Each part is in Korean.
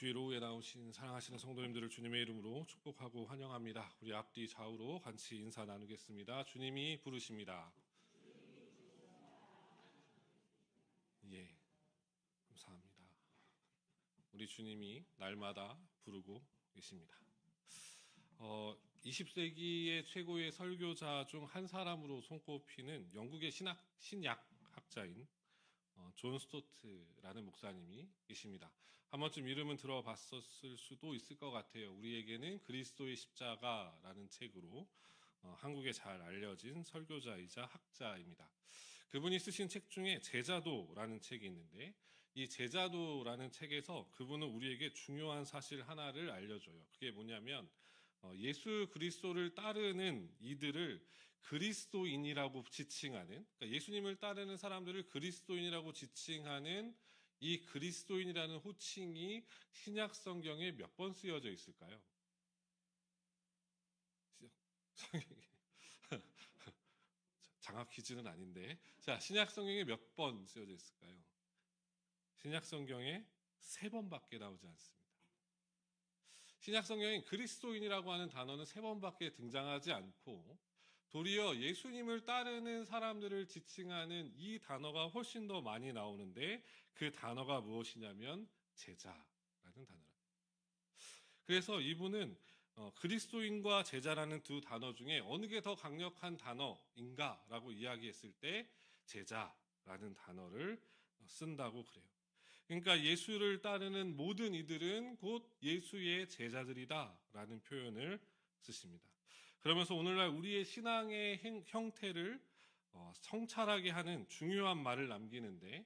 주일 오후에 나오신 사랑하시는 성도님들을 주님의 이름으로 축복하고 환영합니다. 우리 앞뒤 좌우로 같이 인사 나누겠습니다. 주님이 부르십니다. 예, 감사합니다. 우리 주님이 날마다 부르고 계십니다. 20세기의 최고의 설교자 중 한 사람으로 손꼽히는 영국의 신약학자인 존 스토트라는 목사님이 계십니다. 한 번쯤 이름은 들어봤었을 수도 있을 것 같아요. 우리에게는 그리스도의 십자가라는 책으로 한국에 잘 알려진 설교자이자 학자입니다. 그분이 쓰신 책 중에 제자도라는 책이 있는데, 이 제자도라는 책에서 그분은 우리에게 중요한 사실 하나를 알려줘요. 그게 뭐냐면 예수 그리스도를 따르는 이들을 그리스도인이라고 지칭하는, 그러니까 예수님을 따르는 사람들을 그리스도인이라고 지칭하는 이 그리스도인이라는 호칭이 신약 성경에 몇 번 쓰여져 있을까요? 장학 퀴즈는 아닌데, 자, 신약 성경에 몇 번 쓰여져 있을까요? 신약 성경에 3번밖에 나오지 않습니다. 신약 성경에 그리스도인이라고 하는 단어는 3번밖에 등장하지 않고, 도리어 예수님을 따르는 사람들을 지칭하는 이 단어가 훨씬 더 많이 나오는데, 그 단어가 무엇이냐면 제자라는 단어랍니다. 그래서 이분은 그리스도인과 제자라는 두 단어 중에 어느 게 더 강력한 단어인가라고 이야기했을 때 제자라는 단어를 쓴다고 그래요. 그러니까 예수를 따르는 모든 이들은 곧 예수의 제자들이다라는 표현을 쓰십니다. 그러면서 오늘날 우리의 신앙의 형태를 성찰하게 하는 중요한 말을 남기는데,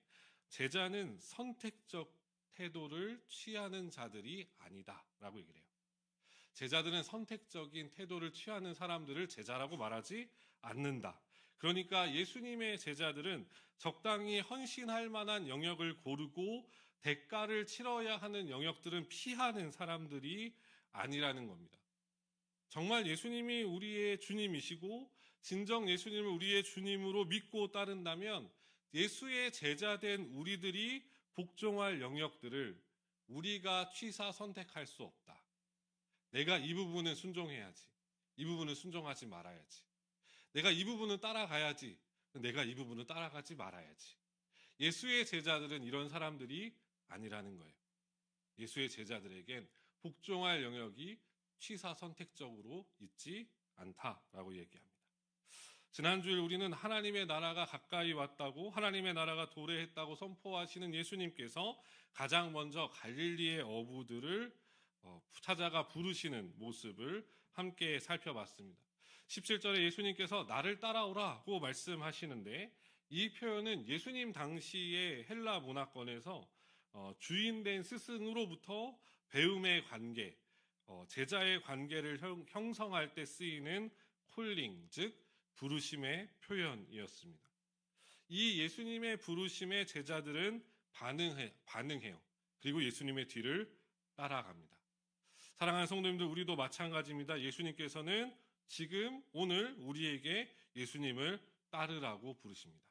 제자는 선택적 태도를 취하는 자들이 아니다라고 얘기를 해요. 제자들은 선택적인 태도를 취하는 사람들을 제자라고 말하지 않는다. 그러니까 예수님의 제자들은 적당히 헌신할 만한 영역을 고르고 대가를 치러야 하는 영역들은 피하는 사람들이 아니라는 겁니다. 정말 예수님이 우리의 주님이시고 진정 예수님을 우리의 주님으로 믿고 따른다면 예수의 제자된 우리들이 복종할 영역들을 우리가 취사 선택할 수 없다. 내가 이 부분은 순종해야지. 이 부분은 순종하지 말아야지. 내가 이 부분은 따라가야지. 내가 이 부분은 따라가지 말아야지. 예수의 제자들은 이런 사람들이 아니라는 거예요. 예수의 제자들에겐 복종할 영역이 취사 선택적으로 있지 않다라고 얘기합니다. 지난주에 우리는 하나님의 나라가 가까이 왔다고, 하나님의 나라가 도래했다고 선포하시는 예수님께서 가장 먼저 갈릴리의 어부들을 찾아가 부르시는 모습을 함께 살펴봤습니다. 17절에 예수님께서 나를 따라오라고 말씀하시는데, 이 표현은 예수님 당시의 헬라 문화권에서 주인된 스승으로부터 배움의 관계, 제자의 관계를 형성할 때 쓰이는 콜링, 즉 부르심의 표현이었습니다. 이 예수님의 부르심에 제자들은 반응해요. 그리고 예수님의 뒤를 따라갑니다. 사랑하는 성도님들, 우리도 마찬가지입니다. 예수님께서는 지금 오늘 우리에게 예수님을 따르라고 부르십니다.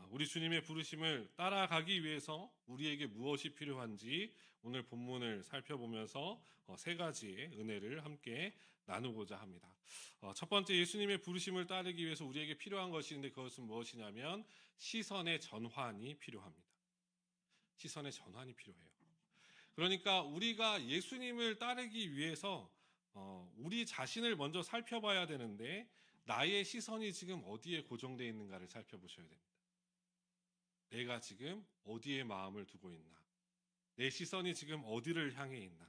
우리 주님의 부르심을 따라가기 위해서 우리에게 무엇이 필요한지 오늘 본문을 살펴보면서 3가지의 은혜를 함께 나누고자 합니다. 첫 번째, 예수님의 부르심을 따르기 위해서 우리에게 필요한 것이 있는데, 그것은 무엇이냐면 시선의 전환이 필요합니다. 시선의 전환이 필요해요. 그러니까 우리가 예수님을 따르기 위해서 우리 자신을 먼저 살펴봐야 되는데, 나의 시선이 지금 어디에 고정되어 있는가를 살펴보셔야 됩니다. 내가 지금 어디에 마음을 두고 있나? 내 시선이 지금 어디를 향해 있나?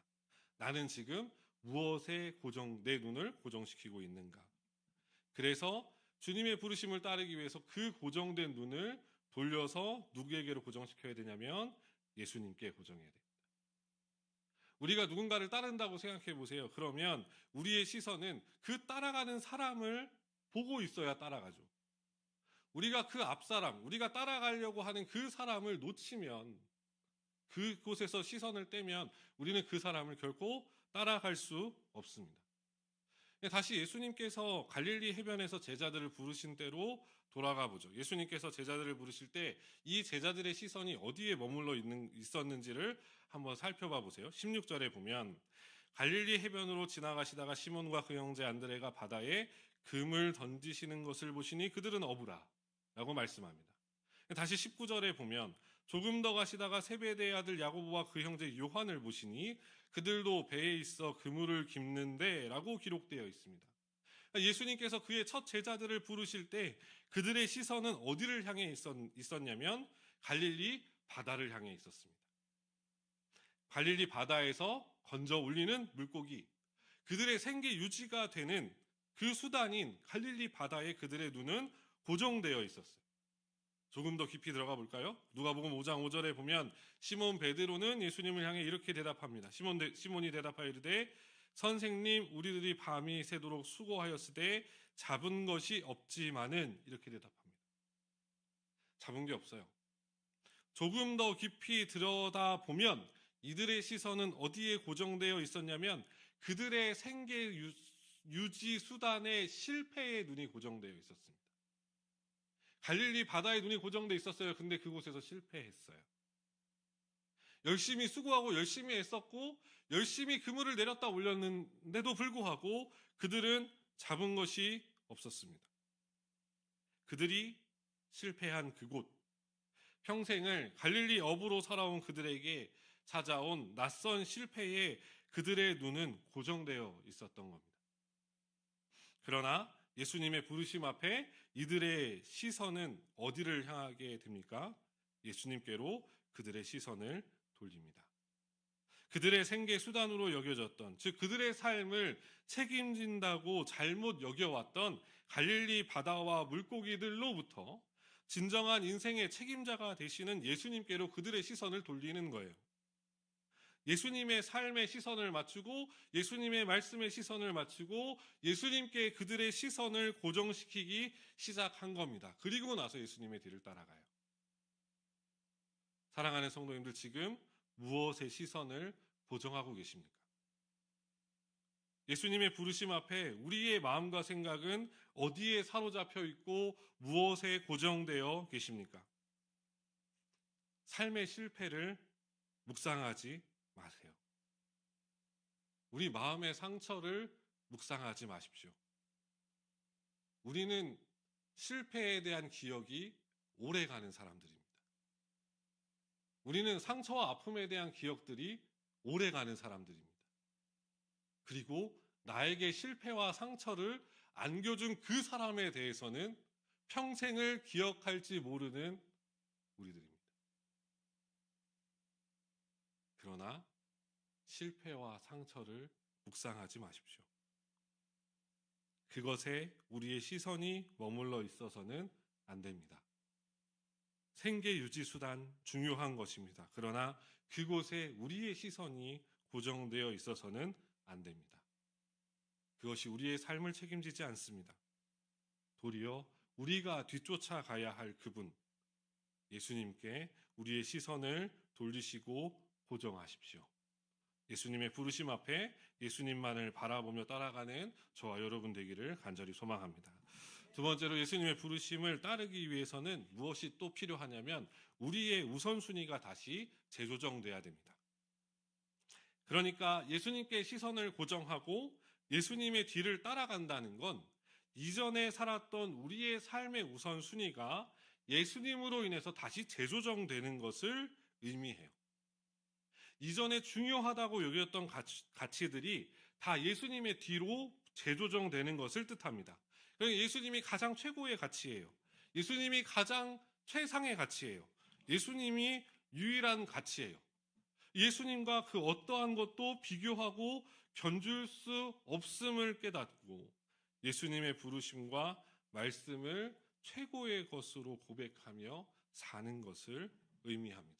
나는 지금 무엇에 내 눈을 고정시키고 있는가? 그래서 주님의 부르심을 따르기 위해서 그 고정된 눈을 돌려서 누구에게로 고정시켜야 되냐면 예수님께 고정해야 됩니다. 우리가 누군가를 따른다고 생각해 보세요. 그러면 우리의 시선은 그 따라가는 사람을 보고 있어야 따라가죠. 우리가 그 앞사람, 우리가 따라가려고 하는 그 사람을 놓치면, 그곳에서 시선을 떼면 우리는 그 사람을 결코 따라갈 수 없습니다. 다시 예수님께서 갈릴리 해변에서 제자들을 부르신 대로 돌아가 보죠. 예수님께서 제자들을 부르실 때 이 제자들의 시선이 어디에 머물러 있었는지를 한번 살펴봐 보세요. 16절에 보면 갈릴리 해변으로 지나가시다가 시몬과 그 형제 안드레가 바다에 금을 던지시는 것을 보시니 그들은 어부라 라고 말씀합니다. 다시 19절에 보면 조금 더 가시다가 세베대의 아들 야고보와 그 형제 요한을 보시니 그들도 배에 있어 그물을 깁는데 라고 기록되어 있습니다. 예수님께서 그의 첫 제자들을 부르실 때 그들의 시선은 어디를 향해 있었냐면 갈릴리 바다를 향해 있었습니다. 갈릴리 바다에서 건져 올리는 물고기, 그들의 생계 유지가 되는 그 수단인 갈릴리 바다에 그들의 눈은 고정되어 있었어요. 조금 더 깊이 들어가 볼까요? 누가복음 5장 5절에 보면 시몬 베드로는 예수님을 향해 이렇게 대답합니다. 시몬이 대답하여 이르되 선생님, 우리들이 밤이 새도록 수고하였으되 잡은 것이 없지만은, 이렇게 대답합니다. 잡은 게 없어요. 조금 더 깊이 들여다보면 이들의 시선은 어디에 고정되어 있었냐면 그들의 생계 유지 수단의 실패에 눈이 고정되어 있었습니다. 갈릴리 바다에 눈이 고정되어 있었어요. 근데 그곳에서 실패했어요. 열심히 수고하고 열심히 애썼고 열심히 그물을 내렸다 올렸는데도 불구하고 그들은 잡은 것이 없었습니다. 그들이 실패한 그곳, 평생을 갈릴리 어부로 살아온 그들에게 찾아온 낯선 실패에 그들의 눈은 고정되어 있었던 겁니다. 그러나 예수님의 부르심 앞에 이들의 시선은 어디를 향하게 됩니까? 예수님께로 그들의 시선을 돌립니다. 그들의 생계 수단으로 여겨졌던, 즉 그들의 삶을 책임진다고 잘못 여겨왔던 갈릴리 바다와 물고기들로부터 진정한 인생의 책임자가 되시는 예수님께로 그들의 시선을 돌리는 거예요. 예수님의 삶의 시선을 맞추고 예수님의 말씀의 시선을 맞추고 예수님께 그들의 시선을 고정시키기 시작한 겁니다. 그리고 나서 예수님의 뒤를 따라가요. 사랑하는 성도님들, 지금 무엇의 시선을 고정하고 계십니까? 예수님의 부르심 앞에 우리의 마음과 생각은 어디에 사로잡혀 있고 무엇에 고정되어 계십니까? 삶의 실패를 묵상하지 마세요. 우리 마음의 상처를 묵상하지 마십시오. 우리는 실패에 대한 기억이 오래가는 사람들입니다. 우리는 상처와 아픔에 대한 기억들이 오래가는 사람들입니다. 그리고 나에게 실패와 상처를 안겨준 그 사람에 대해서는 평생을 기억할지 모르는 우리들입니다. 그러나 실패와 상처를 묵상하지 마십시오. 그것에 우리의 시선이 머물러 있어서는 안 됩니다. 생계 유지 수단 중요한 것입니다. 그러나 그곳에 우리의 시선이 고정되어 있어서는 안 됩니다. 그것이 우리의 삶을 책임지지 않습니다. 도리어 우리가 뒤쫓아가야 할 그분, 예수님께 우리의 시선을 돌리시고 고정하십시오. 예수님의 부르심 앞에 예수님만을 바라보며 따라가는 저와 여러분 되기를 간절히 소망합니다. 두 번째로 예수님의 부르심을 따르기 위해서는 무엇이 또 필요하냐면 우리의 우선순위가 다시 재조정돼야 됩니다. 그러니까 예수님께 시선을 고정하고 예수님의 뒤를 따라간다는 건 이전에 살았던 우리의 삶의 우선순위가 예수님으로 인해서 다시 재조정되는 것을 의미해요. 이전에 중요하다고 여겼던 가치들이 다 예수님의 뒤로 재조정되는 것을 뜻합니다. 그러니까 예수님이 가장 최고의 가치예요. 예수님이 가장 최상의 가치예요. 예수님이 유일한 가치예요. 예수님과 그 어떠한 것도 비교하고 견줄 수 없음을 깨닫고 예수님의 부르심과 말씀을 최고의 것으로 고백하며 사는 것을 의미합니다.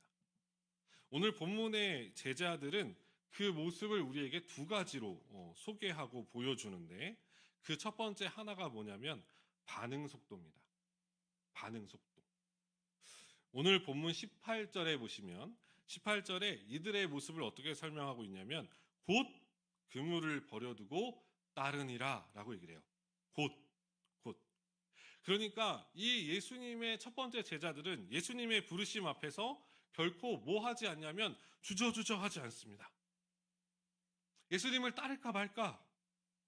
오늘 본문의 제자들은 그 모습을 우리에게 두 가지로 소개하고 보여주는데 그 첫 번째 하나가 뭐냐면 반응 속도입니다. 반응 속도. 오늘 본문 18절에 보시면 18절에 이들의 모습을 어떻게 설명하고 있냐면 곧 그물을 버려두고 따르니라 라고 얘기를 해요. 곧. 그러니까 이 예수님의 첫 번째 제자들은 예수님의 부르심 앞에서 결코 뭐 하지 않냐면 주저주저 하지 않습니다. 예수님을 따를까 말까,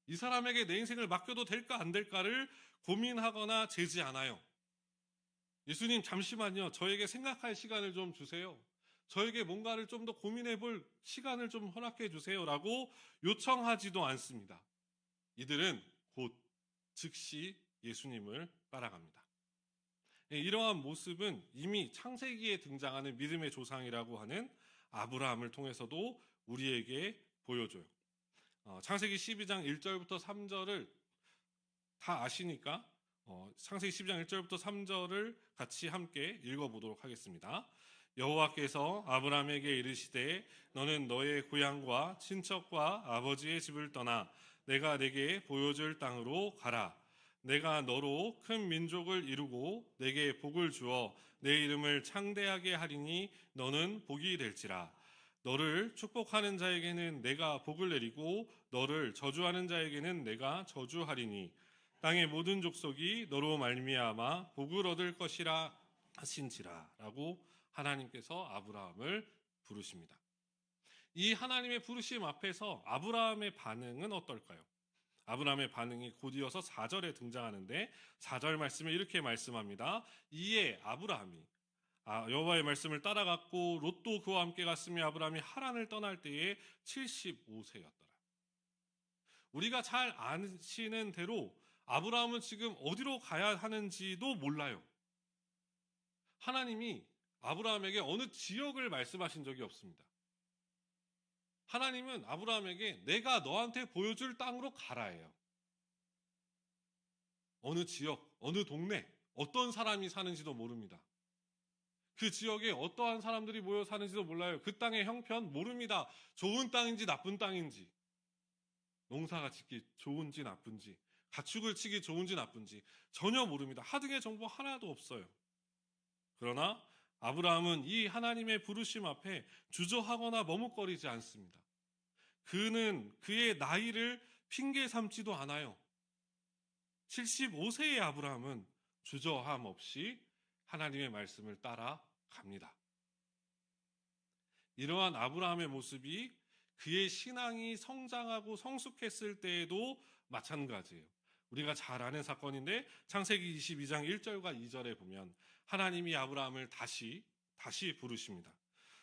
이 사람에게 내 인생을 맡겨도 될까 안 될까를 고민하거나 재지 않아요. 예수님 잠시만요. 저에게 생각할 시간을 좀 주세요. 저에게 뭔가를 좀 더 고민해 볼 시간을 좀 허락해 주세요라고 요청하지도 않습니다. 이들은 곧 즉시 예수님을 따라갑니다. 이러한 모습은 이미 창세기에 등장하는 믿음의 조상이라고 하는 아브라함을 통해서도 우리에게 보여줘요. 창세기 12장 1절부터 3절을 다 아시니까 창세기 12장 1절부터 3절을 같이 함께 읽어보도록 하겠습니다. 여호와께서 아브라함에게 이르시되 너는 너의 고향과 친척과 아버지의 집을 떠나 내가 내게 보여줄 땅으로 가라. 내가 너로 큰 민족을 이루고 내게 복을 주어 내 이름을 창대하게 하리니 너는 복이 될지라. 너를 축복하는 자에게는 내가 복을 내리고 너를 저주하는 자에게는 내가 저주하리니 땅의 모든 족속이 너로 말미암아 복을 얻을 것이라 하신지라. 라고 하나님께서 아브라함을 부르십니다. 이 하나님의 부르심 앞에서 아브라함의 반응은 어떨까요? 아브라함의 반응이 곧이어서 4절에 등장하는데 4절 말씀에 이렇게 말씀합니다. 이에 아브라함이 여호와의 말씀을 따라갔고 롯도 그와 함께 갔으며 아브라함이 하란을 떠날 때에 75세였더라. 우리가 잘 아시는 대로 아브라함은 지금 어디로 가야 하는지도 몰라요. 하나님이 아브라함에게 어느 지역을 말씀하신 적이 없습니다. 하나님은 아브라함에게 내가 너한테 보여줄 땅으로 가라예요. 어느 지역, 어느 동네, 어떤 사람이 사는지도 모릅니다. 그 지역에 어떠한 사람들이 모여 사는지도 몰라요. 그 땅의 형편 모릅니다. 좋은 땅인지 나쁜 땅인지, 농사가 짓기 좋은지 나쁜지, 가축을 치기 좋은지 나쁜지 전혀 모릅니다. 하등의 정보 하나도 없어요. 그러나 아브라함은 이 하나님의 부르심 앞에 주저하거나 머뭇거리지 않습니다. 그는 그의 나이를 핑계 삼지도 않아요. 75세의 아브라함은 주저함 없이 하나님의 말씀을 따라갑니다. 이러한 아브라함의 모습이 그의 신앙이 성장하고 성숙했을 때에도 마찬가지예요. 우리가 잘 아는 사건인데 창세기 22장 1절과 2절에 보면 하나님이 아브라함을 다시 부르십니다.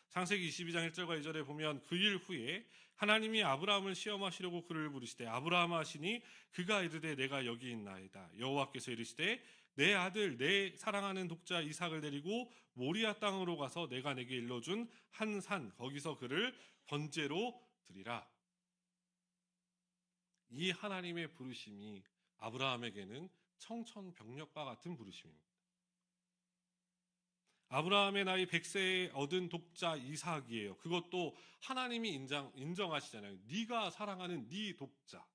창세기 22장 1절과 2절에 보면 그 일 후에 하나님이 아브라함을 시험하시려고 그를 부르시되 아브라함 하시니 그가 이르되 내가 여기 있나이다. 여호와께서 이르시되 내 아들 내 사랑하는 독자 이삭을 데리고 모리아 땅으로 가서 내가 내게 일러준 한 산 거기서 그를 번제로 드리라. 이 하나님의 부르심이 아브라함에게는 청천벽력과 같은 부르심입니다. 아브라함의 나이 100세에 얻은 독자 이삭이에요. 그것도 하나님이 인정하시잖아요. 네가 사랑하는 네 독자,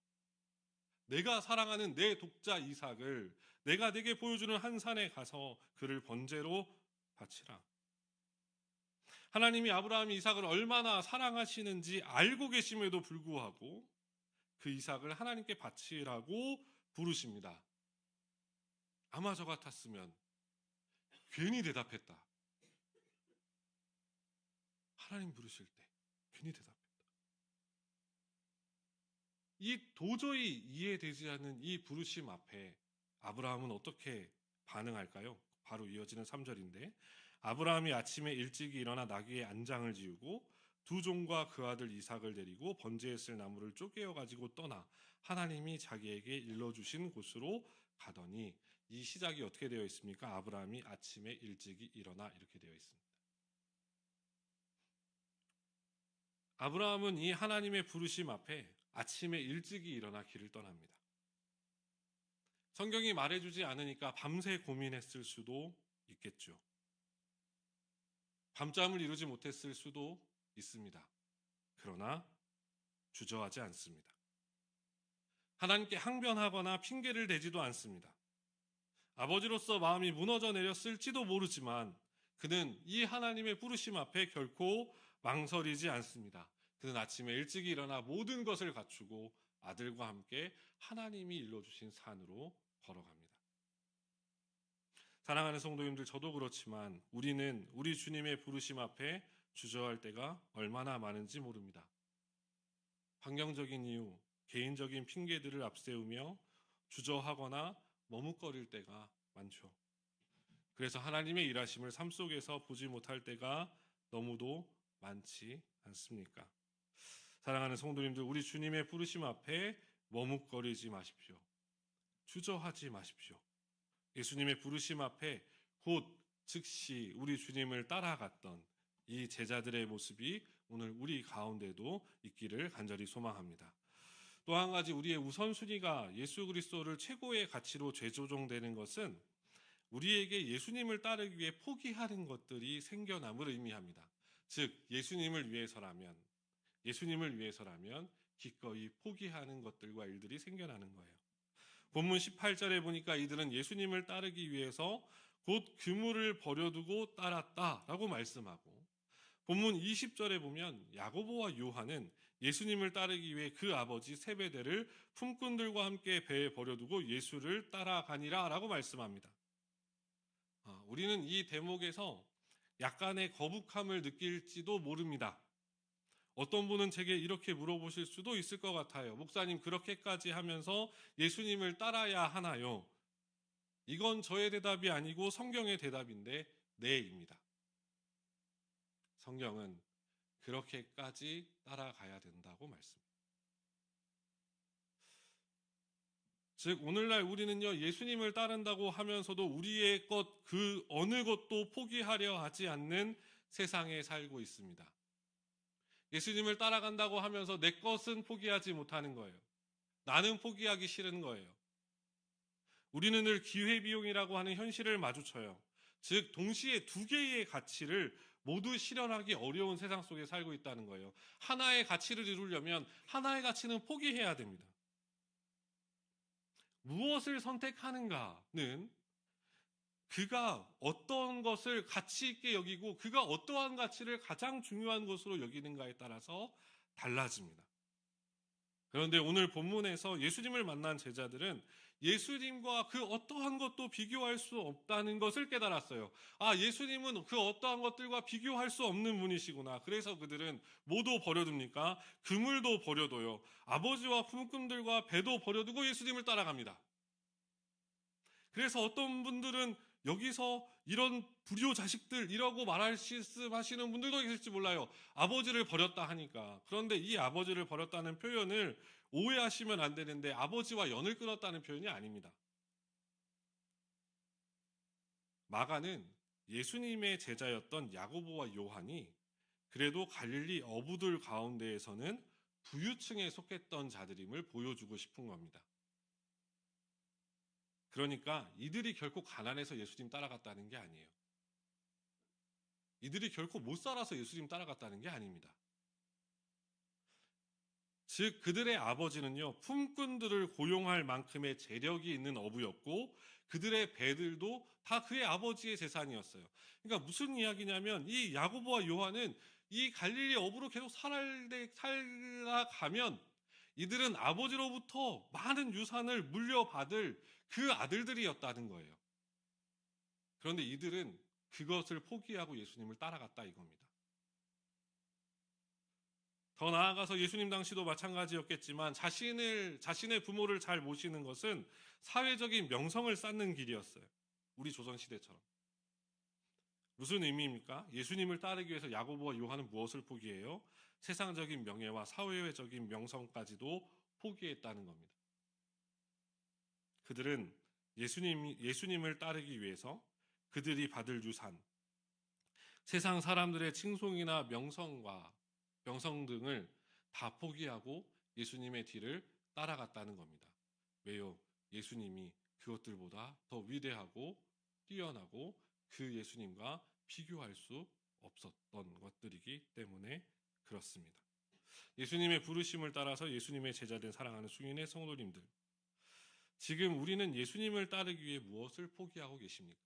내가 사랑하는 내 독자 이삭을 내가 내게 보여주는 한 산에 가서 그를 번제로 바치라. 하나님이 아브라함이 이삭을 얼마나 사랑하시는지 알고 계심에도 불구하고 그 이삭을 하나님께 바치라고 부르십니다. 아마 저 같았으면 괜히 대답했다. 하나님 부르실 때 괜히 대답했다. 이 도저히 이해되지 않는 이 부르심 앞에 아브라함은 어떻게 반응할까요? 바로 이어지는 3절인데 아브라함이 아침에 일찍이 일어나 나귀의 안장을 지우고 두 종과 그 아들 이삭을 데리고 번제에 쓸 나무를 쪼개어 가지고 떠나 하나님이 자기에게 일러주신 곳으로 가더니 이 시작이 어떻게 되어 있습니까? 아브라함이 아침에 일찍이 일어나 이렇게 되어 있습니다. 아브라함은 이 하나님의 부르심 앞에 아침에 일찍이 일어나 길을 떠납니다. 성경이 말해주지 않으니까 밤새 고민했을 수도 있겠죠. 밤잠을 이루지 못했을 수도 있습니다. 그러나 주저하지 않습니다. 하나님께 항변하거나 핑계를 대지도 않습니다. 아버지로서 마음이 무너져 내렸을지도 모르지만 그는 이 하나님의 부르심 앞에 결코 망설이지 않습니다. 그는 아침에 일찍 일어나 모든 것을 갖추고 아들과 함께 하나님이 일러주신 산으로 걸어갑니다. 사랑하는 성도님들, 저도 그렇지만 우리는 우리 주님의 부르심 앞에 주저할 때가 얼마나 많은지 모릅니다. 환경적인 이유, 개인적인 핑계들을 앞세우며 주저하거나 머뭇거릴 때가 많죠. 그래서 하나님의 일하심을 삶 속에서 보지 못할 때가 너무도 많지 않습니까? 사랑하는 성도님들, 우리 주님의 부르심 앞에 머뭇거리지 마십시오. 주저하지 마십시오. 예수님의 부르심 앞에 곧 즉시 우리 주님을 따라갔던 이 제자들의 모습이 오늘 우리 가운데도 있기를 간절히 소망합니다. 또 한 가지, 우리의 우선순위가 예수 그리스도를 최고의 가치로 재조정되는 것은 우리에게 예수님을 따르기 위해 포기하는 것들이 생겨남을 의미합니다. 즉 예수님을 위해서라면 기꺼이 포기하는 것들과 일들이 생겨나는 거예요. 본문 18절에 보니까 이들은 예수님을 따르기 위해서 곧 그물을 버려두고 따랐다라고 말씀하고, 본문 20절에 보면 야고보와 요한은 예수님을 따르기 위해 그 아버지 세베대를 품꾼들과 함께 배에 버려두고 예수를 따라가니라 라고 말씀합니다. 우리는 이 대목에서 약간의 거북함을 느낄지도 모릅니다. 어떤 분은 제게 이렇게 물어보실 수도 있을 것 같아요. 목사님, 그렇게까지 하면서 예수님을 따라야 하나요? 이건 저의 대답이 아니고 성경의 대답인데 네입니다. 성경은 그렇게까지 따라가야 된다고 말씀합니다. 즉 오늘날 우리는요, 예수님을 따른다고 하면서도 우리의 것 그 어느 것도 포기하려 하지 않는 세상에 살고 있습니다. 예수님을 따라간다고 하면서 내 것은 포기하지 못하는 거예요. 나는 포기하기 싫은 거예요. 우리는 늘 기회비용이라고 하는 현실을 마주쳐요. 즉 동시에 두 개의 가치를 모두 실현하기 어려운 세상 속에 살고 있다는 거예요. 하나의 가치를 이루려면 하나의 가치는 포기해야 됩니다. 무엇을 선택하는가는 그가 어떤 것을 가치 있게 여기고 그가 어떠한 가치를 가장 중요한 것으로 여기는가에 따라서 달라집니다. 그런데 오늘 본문에서 예수님을 만난 제자들은 예수님과 그 어떠한 것도 비교할 수 없다는 것을 깨달았어요. 예수님은 그 어떠한 것들과 비교할 수 없는 분이시구나. 그래서 그들은 뭐도 버려둡니까? 그물도 버려둬요. 아버지와 품꾼들과 배도 버려두고 예수님을 따라갑니다. 그래서 어떤 분들은 여기서 이런 불효 자식들이라고 말씀하시는 분들도 있을지 몰라요. 아버지를 버렸다 하니까. 그런데 이 아버지를 버렸다는 표현을 오해하시면 안 되는데 아버지와 연을 끊었다는 표현이 아닙니다. 마가는 예수님의 제자였던 야고보와 요한이 그래도 갈릴리 어부들 가운데에서는 부유층에 속했던 자들임을 보여주고 싶은 겁니다. 그러니까 이들이 결코 가난해서 예수님 따라갔다는 게 아니에요. 이들이 결코 못 살아서 예수님 따라갔다는 게 아닙니다. 즉 그들의 아버지는요, 품꾼들을 고용할 만큼의 재력이 있는 어부였고 그들의 배들도 다 그의 아버지의 재산이었어요. 그러니까 무슨 이야기냐면 이 야고보와 요한은 이 갈릴리 어부로 계속 살아가면 이들은 아버지로부터 많은 유산을 물려받을 그 아들들이었다는 거예요. 그런데 이들은 그것을 포기하고 예수님을 따라갔다 이겁니다. 더 나아가서 예수님 당시도 마찬가지였겠지만 자신의 부모를 잘 모시는 것은 사회적인 명성을 쌓는 길이었어요. 우리 조선시대처럼. 무슨 의미입니까? 예수님을 따르기 위해서 야고보와 요한은 무엇을 포기해요? 세상적인 명예와 사회적인 명성까지도 포기했다는 겁니다. 그들은 예수님을 따르기 위해서 그들이 받을 유산, 세상 사람들의 칭송이나 명성 등을 다 포기하고 예수님의 뒤를 따라갔다는 겁니다. 왜요? 예수님이 그것들보다 더 위대하고 뛰어나고 그 예수님과 비교할 수 없었던 것들이기 때문에 그렇습니다. 예수님의 부르심을 따라서 예수님의 제자된 사랑하는 수인의 성도님들, 지금 우리는 예수님을 따르기 위해 무엇을 포기하고 계십니까?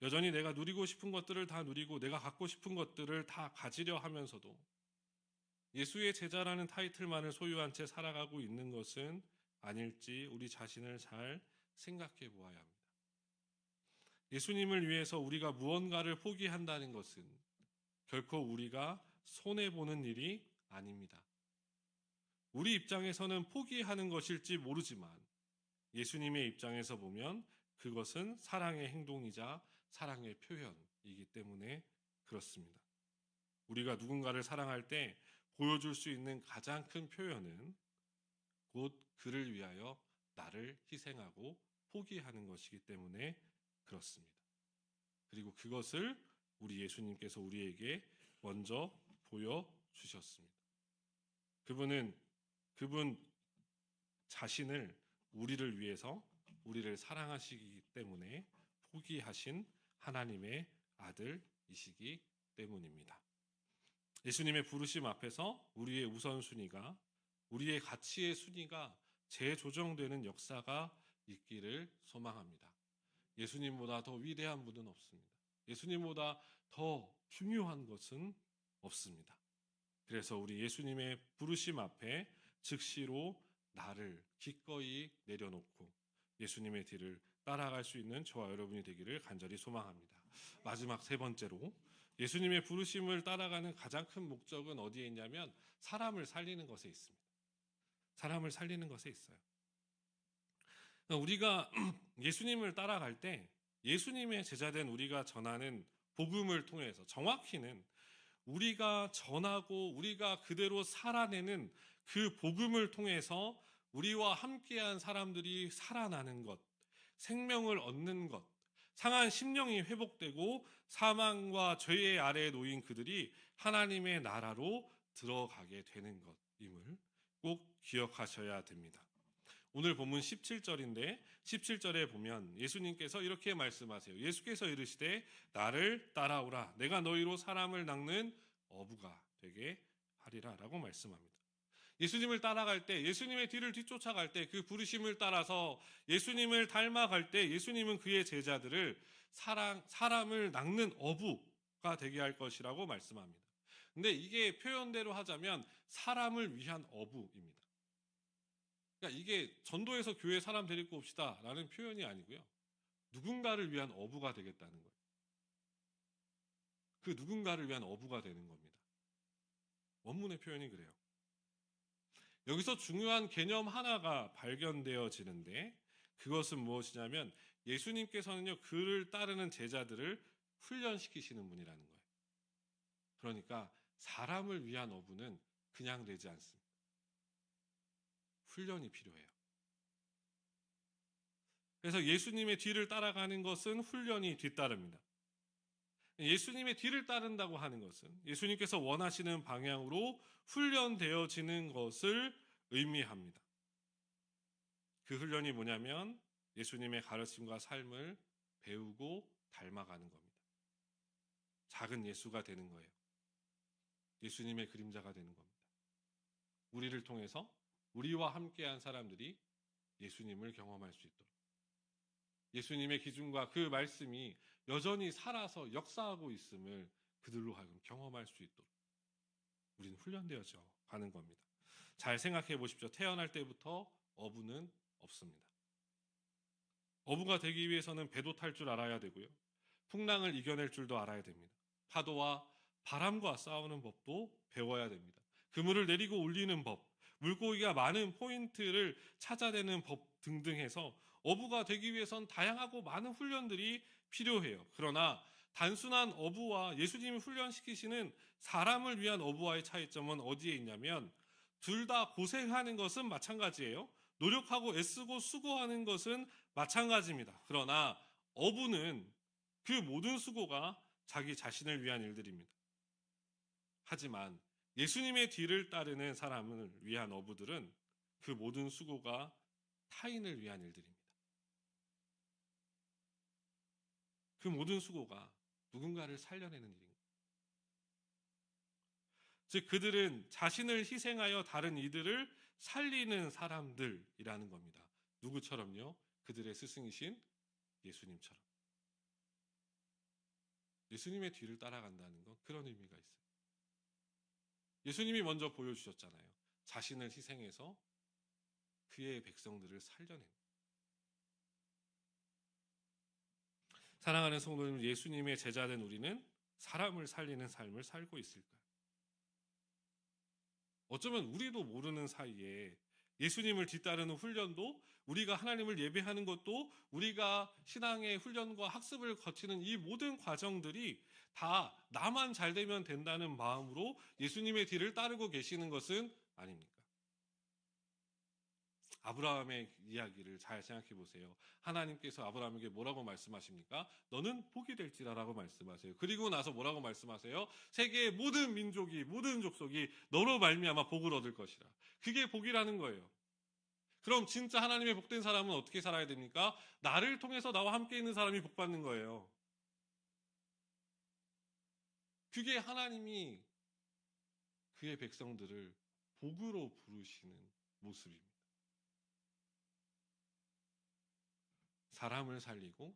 여전히 내가 누리고 싶은 것들을 다 누리고 내가 갖고 싶은 것들을 다 가지려 하면서도 예수의 제자라는 타이틀만을 소유한 채 살아가고 있는 것은 아닐지 우리 자신을 잘 생각해 보아야 합니다. 예수님을 위해서 우리가 무언가를 포기한다는 것은 결코 우리가 손해보는 일이 아닙니다. 우리 입장에서는 포기하는 것일지 모르지만 예수님의 입장에서 보면 그것은 사랑의 행동이자 사랑의 표현이기 때문에 그렇습니다. 우리가 누군가를 사랑할 때 보여줄 수 있는 가장 큰 표현은 곧 그를 위하여 나를 희생하고 포기하는 것이기 때문에 그렇습니다. 그리고 그것을 우리 예수님께서 우리에게 먼저 보여주셨습니다. 그분 자신을 우리를 위해서 우리를 사랑하시기 때문에 포기하신 하나님의 아들이시기 때문입니다. 예수님의 부르심 앞에서 우리의 우선순위가, 우리의 가치의 순위가 재조정되는 역사가 있기를 소망합니다. 예수님보다 더 위대한 분은 없습니다. 예수님보다 더 중요한 것은 없습니다. 그래서 우리 예수님의 부르심 앞에 즉시로 나를 기꺼이 내려놓고 예수님의 뒤를 따라갈 수 있는 저와 여러분이 되기를 간절히 소망합니다. 마지막 세 번째로 예수님의 부르심을 따라가는 가장 큰 목적은 어디에 있냐면 사람을 살리는 것에 있습니다. 사람을 살리는 것에 있어요. 우리가 예수님을 따라갈 때 예수님의 제자된 우리가 전하는 복음을 통해서 정확히는 우리가 전하고 우리가 그대로 살아내는 그 복음을 통해서 우리와 함께한 사람들이 살아나는 것, 생명을 얻는 것, 상한 심령이 회복되고 사망과 죄의 아래에 놓인 그들이 하나님의 나라로 들어가게 되는 것임을 꼭 기억하셔야 됩니다. 오늘 본문 17절인데 17절에 보면 예수님께서 이렇게 말씀하세요. 예수께서 이르시되 나를 따라오라. 내가 너희로 사람을 낚는 어부가 되게 하리라 라고 말씀합니다. 예수님을 따라갈 때, 예수님의 뒤를 뒤쫓아갈 때, 그 부르심을 따라서 예수님을 닮아갈 때 예수님은 그의 제자들을 사람을 낚는 어부가 되게 할 것이라고 말씀합니다. 근데 이게 표현대로 하자면 사람을 위한 어부입니다. 그러니까 이게 전도해서 교회 사람 데리고 옵시다 라는 표현이 아니고요. 누군가를 위한 어부가 되겠다는 거예요. 그 누군가를 위한 어부가 되는 겁니다. 원문의 표현이 그래요. 여기서 중요한 개념 하나가 발견되어지는데 그것은 무엇이냐면 예수님께서는요, 그를 따르는 제자들을 훈련시키시는 분이라는 거예요. 그러니까 사람을 위한 어부는 그냥 되지 않습니다. 훈련이 필요해요. 그래서 예수님의 뒤를 따라가는 것은 훈련이 뒤따릅니다. 예수님의 뒤를 따른다고 하는 것은 예수님께서 원하시는 방향으로 훈련되어지는 것을 의미합니다. 그 훈련이 뭐냐면 예수님의 가르침과 삶을 배우고 닮아가는 겁니다. 작은 예수가 되는 거예요. 예수님의 그림자가 되는 겁니다. 우리를 통해서 우리와 함께한 사람들이 예수님을 경험할 수 있도록, 예수님의 기준과 그 말씀이 여전히 살아서 역사하고 있음을 그들로 하여금 경험할 수 있도록 우리는 훈련되어져 가는 겁니다. 잘 생각해 보십시오. 태어날 때부터 어부는 없습니다. 어부가 되기 위해서는 배도 탈 줄 알아야 되고요. 풍랑을 이겨낼 줄도 알아야 됩니다. 파도와 바람과 싸우는 법도 배워야 됩니다. 그물을 내리고 올리는 법, 물고기가 많은 포인트를 찾아내는 법 등등 해서 어부가 되기 위해선 다양하고 많은 훈련들이 필요해요. 그러나 단순한 어부와 예수님이 훈련시키시는 사람을 위한 어부와의 차이점은 어디에 있냐면 둘 다 고생하는 것은 마찬가지예요. 노력하고 애쓰고 수고하는 것은 마찬가지입니다. 그러나 어부는 그 모든 수고가 자기 자신을 위한 일들입니다. 하지만 예수님의 뒤를 따르는 사람을 위한 어부들은 그 모든 수고가 타인을 위한 일들입니다. 그 모든 수고가 누군가를 살려내는 일입니다. 즉 그들은 자신을 희생하여 다른 이들을 살리는 사람들이라는 겁니다. 누구처럼요? 그들의 스승이신 예수님처럼. 예수님의 뒤를 따라간다는 건 그런 의미가 있어요. 예수님이 먼저 보여주셨잖아요. 자신을 희생해서 그의 백성들을 살려낸. 사랑하는 성도님, 예수님의 제자된 우리는 사람을 살리는 삶을 살고 있을까요? 어쩌면 우리도 모르는 사이에 예수님을 뒤따르는 훈련도, 우리가 하나님을 예배하는 것도, 우리가 신앙의 훈련과 학습을 거치는 이 모든 과정들이 다 나만 잘 되면 된다는 마음으로 예수님의 뒤를 따르고 계시는 것은 아닙니까? 아브라함의 이야기를 잘 생각해 보세요. 하나님께서 아브라함에게 뭐라고 말씀하십니까? 너는 복이 될지라라고 말씀하세요. 그리고 나서 뭐라고 말씀하세요? 세계의 모든 민족이, 모든 족속이 너로 말미암아 복을 얻을 것이라. 그게 복이라는 거예요. 그럼 진짜 하나님의 복된 사람은 어떻게 살아야 됩니까? 나를 통해서 나와 함께 있는 사람이 복받는 거예요. 그게 하나님이 그의 백성들을 복으로 부르시는 모습입니다. 사람을 살리고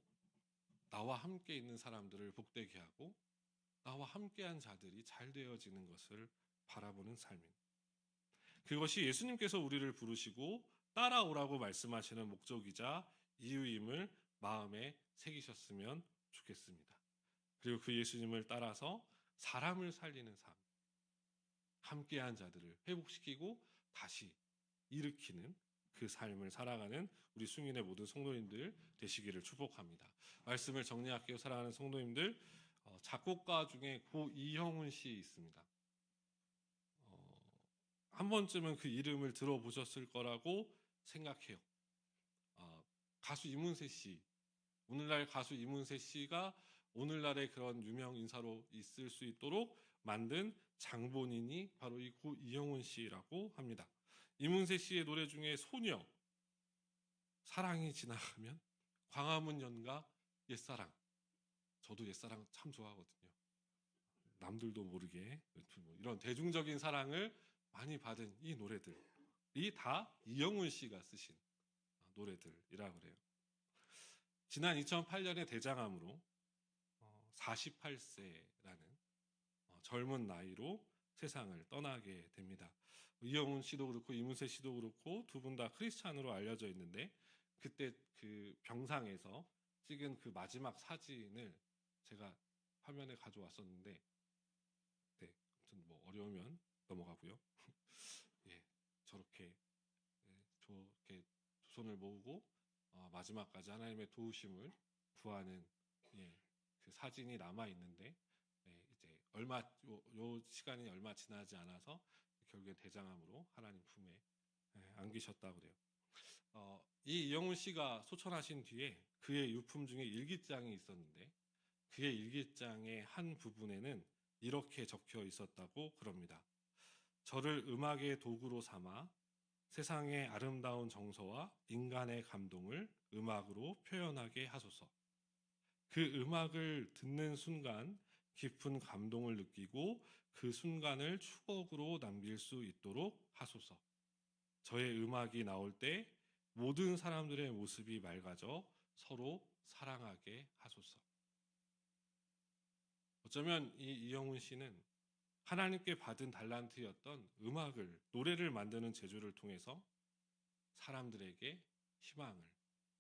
나와 함께 있는 사람들을 복되게 하고 나와 함께한 자들이 잘 되어지는 것을 바라보는 삶입니다. 그것이 예수님께서 우리를 부르시고 따라오라고 말씀하시는 목적이자 이유임을 마음에 새기셨으면 좋겠습니다. 그리고 그 예수님을 따라서 사람을 살리는 삶, 함께한 자들을 회복시키고 다시 일으키는 그 삶을 살아가는 우리 숭인의 모든 성도님들 되시기를 축복합니다. 말씀을 정리할게요. 사랑하는 성도님들, 작곡가 중에 고 이형훈 씨 있습니다. 한 번쯤은 그 이름을 들어보셨을 거라고 생각해요. 가수 이문세 씨, 오늘날 가수 이문세 씨가 오늘날의 그런 유명 인사로 있을 수 있도록 만든 장본인이 바로 이 고 이형훈 씨라고 합니다. 이문세 씨의 노래 중에 소녀, 사랑이 지나가면, 광화문 연가, 옛사랑. 저도 옛사랑 참 좋아하거든요. 남들도 모르게 이런 대중적인 사랑을 많이 받은 이 노래들이 다 이형훈 씨가 쓰신 노래들이라 그래요. 지난 2008년에 대장암으로 48세라는 젊은 나이로 세상을 떠나게 됩니다. 이형훈 씨도 그렇고 이문세 씨도 그렇고 두 분 다 크리스찬으로 알려져 있는데, 그때 그 병상에서 찍은 그 마지막 사진을 제가 화면에 가져왔었는데, 네, 아무튼 뭐 어려우면 넘어가고요. 예, 저렇게 두 손을 모으고 마지막까지 하나님의 도우심을 구하는 그 사진이 남아 있는데, 이제 요 시간이 얼마 지나지 않아서 결국엔 대장암으로 하나님 품에 안기셨다고 그래요. 이 이영훈 씨가 소천하신 뒤에 그의 유품 중에 일기장이 있었는데, 그의 일기장의 한 부분에는 이렇게 적혀 있었다고 그럽니다. 저를 음악의 도구로 삼아 세상의 아름다운 정서와 인간의 감동을 음악으로 표현하게 하소서. 그 음악을 듣는 순간 깊은 감동을 느끼고 그 순간을 추억으로 남길 수 있도록 하소서. 저의 음악이 나올 때 모든 사람들의 모습이 맑아져 서로 사랑하게 하소서. 어쩌면 이 이영훈 씨는 하나님께 받은 달란트였던 음악을, 노래를 만드는 재주를 통해서 사람들에게 희망을,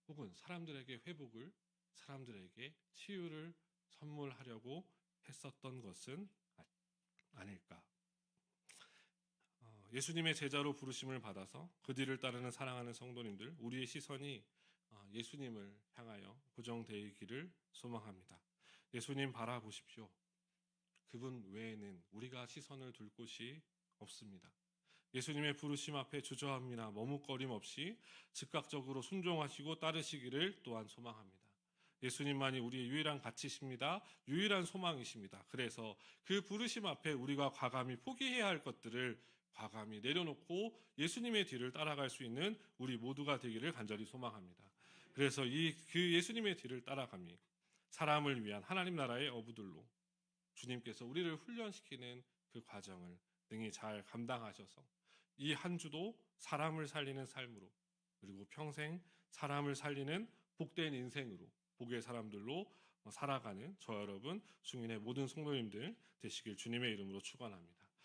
혹은 사람들에게 회복을, 사람들에게 치유를 선물하려고 했었던 것은 아닐까. 예수님의 제자로 부르심을 받아서 그 뒤를 따르는 사랑하는 성도님들, 우리의 시선이 예수님을 향하여 고정되기를 소망합니다. 예수님 바라보십시오. 그분 외에는 우리가 시선을 둘 곳이 없습니다. 예수님의 부르심 앞에 주저함이나 머뭇거림 없이 즉각적으로 순종하시고 따르시기를 또한 소망합니다. 예수님만이 우리의 유일한 가치십니다. 유일한 소망이십니다. 그래서 그 부르심 앞에 우리가 과감히 포기해야 할 것들을 과감히 내려놓고 예수님의 뒤를 따라갈 수 있는 우리 모두가 되기를 간절히 소망합니다. 그래서 그 예수님의 뒤를 따라가며 사람을 위한 하나님 나라의 어부들로 주님께서 우리를 훈련시키는 그 과정을 능히 잘 감당하셔서 이 한 주도 사람을 살리는 삶으로, 그리고 평생 사람을 살리는 복된 인생으로, 복의 사람들로 살아가는 저 여러분 숭인의 모든 성도님들 되시길 주님의 이름으로 축원합니다.